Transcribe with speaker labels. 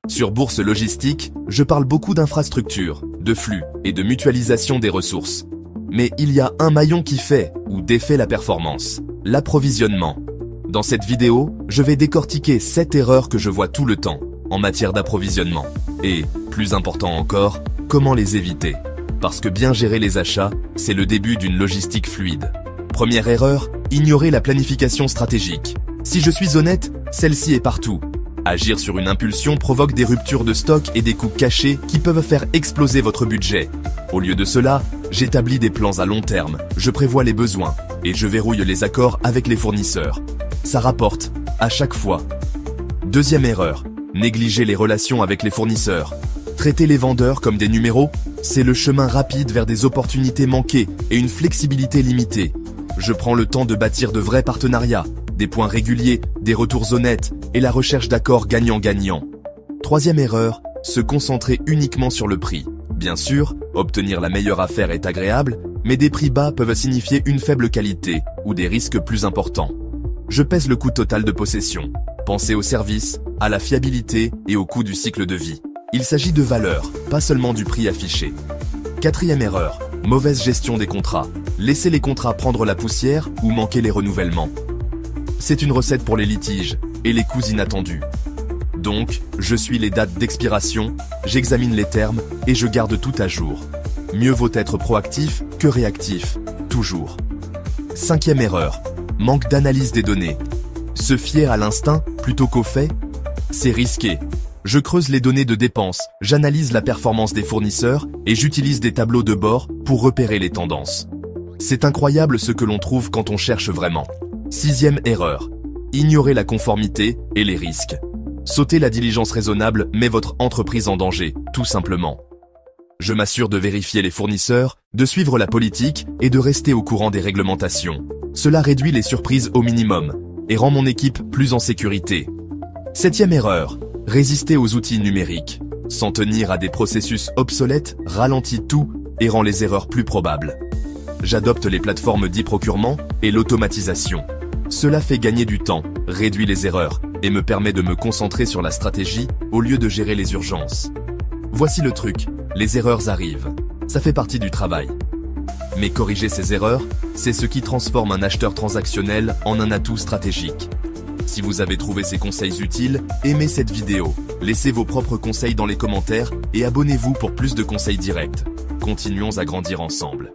Speaker 1: Sur Bourse Logistique, je parle beaucoup d'infrastructure, de flux et de mutualisation des ressources. Mais il y a un maillon qui fait ou défait la performance, l'approvisionnement. Dans cette vidéo, je vais décortiquer 7 erreurs que je vois tout le temps en matière d'approvisionnement. Et, plus important encore, comment les éviter. Parce que bien gérer les achats, c'est le début d'une logistique fluide. Première erreur, ignorer la planification stratégique. Si je suis honnête, celle-ci est partout. Agir sur une impulsion provoque des ruptures de stock et des coûts cachés qui peuvent faire exploser votre budget. Au lieu de cela, j'établis des plans à long terme, je prévois les besoins et je verrouille les accords avec les fournisseurs. Ça rapporte, à chaque fois. Deuxième erreur, négliger les relations avec les fournisseurs. Traiter les vendeurs comme des numéros, c'est le chemin rapide vers des opportunités manquées et une flexibilité limitée. Je prends le temps de bâtir de vrais partenariats, des points réguliers, des retours honnêtes et la recherche d'accords gagnant-gagnant. Troisième erreur, se concentrer uniquement sur le prix. Bien sûr, obtenir la meilleure affaire est agréable, mais des prix bas peuvent signifier une faible qualité ou des risques plus importants. Je pèse le coût total de possession. Pensez au service, à la fiabilité et au coût du cycle de vie. Il s'agit de valeur, pas seulement du prix affiché. Quatrième erreur, mauvaise gestion des contrats. Laisser les contrats prendre la poussière ou manquer les renouvellements. C'est une recette pour les litiges et les coûts inattendus. Donc, je suis les dates d'expiration, j'examine les termes et je garde tout à jour. Mieux vaut être proactif que réactif, toujours. Cinquième erreur, manque d'analyse des données. Se fier à l'instinct plutôt qu'aux faits, c'est risqué. Je creuse les données de dépenses, j'analyse la performance des fournisseurs et j'utilise des tableaux de bord pour repérer les tendances. C'est incroyable ce que l'on trouve quand on cherche vraiment. Sixième erreur, ignorer la conformité et les risques. Sauter la diligence raisonnable met votre entreprise en danger, tout simplement. Je m'assure de vérifier les fournisseurs, de suivre la politique et de rester au courant des réglementations. Cela réduit les surprises au minimum et rend mon équipe plus en sécurité. Septième erreur, résister aux outils numériques. S'en tenir à des processus obsolètes ralentit tout et rend les erreurs plus probables. J'adopte les plateformes d'e-procurement et l'automatisation. Cela fait gagner du temps, réduit les erreurs et me permet de me concentrer sur la stratégie au lieu de gérer les urgences. Voici le truc, les erreurs arrivent. Ça fait partie du travail. Mais corriger ces erreurs, c'est ce qui transforme un acheteur transactionnel en un atout stratégique. Si vous avez trouvé ces conseils utiles, aimez cette vidéo, laissez vos propres conseils dans les commentaires et abonnez-vous pour plus de conseils directs. Continuons à grandir ensemble.